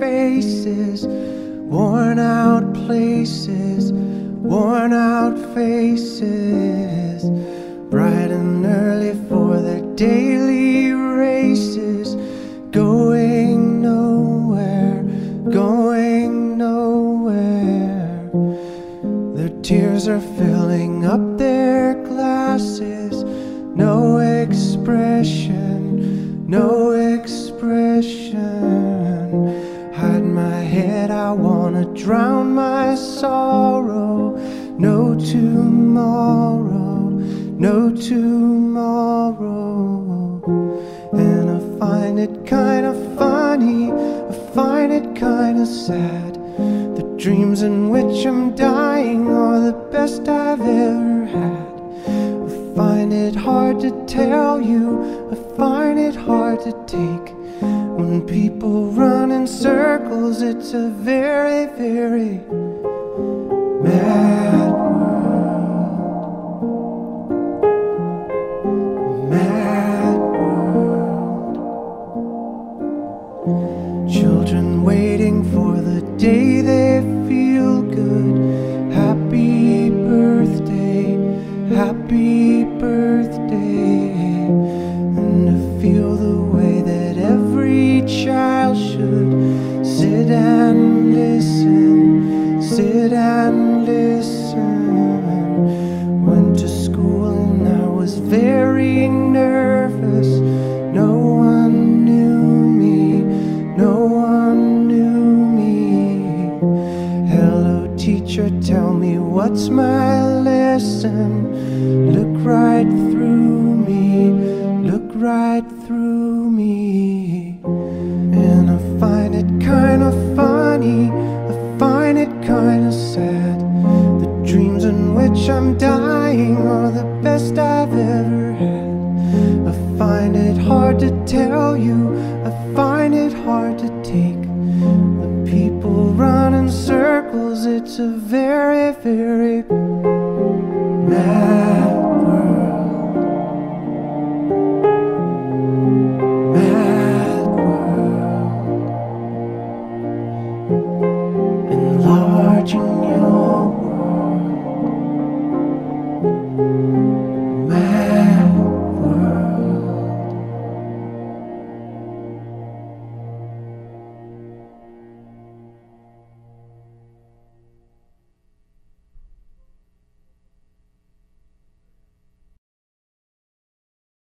faces, worn out places, worn out faces, bright and early for their daily races, going nowhere, going nowhere. Their tears are filling up their glasses, no expression, no expression. Hide my head, I wanna drown my sorrow. No tomorrow, no tomorrow. And I find it kinda funny, I find it kinda sad. The dreams in which I'm dying are the best I've ever had. I find it hard to tell you, I find it hard to take. When people run in circles, it's a very, very mad world. Mad world. Children waiting for the day they feel good. Happy birthday, happy birthday. And to feel the way that every child should sit and listen, sit and listen. Went to school and I was very nervous. No one knew me, no one knew me. Hello teacher, tell me what's my lesson. Look right through me, look right through me. And I find it kinda funny, I find it kinda sad. The dreams in which I'm dying are the best I've ever had. I find it hard to tell you, I find it hard to take. When people run in circles, it's a very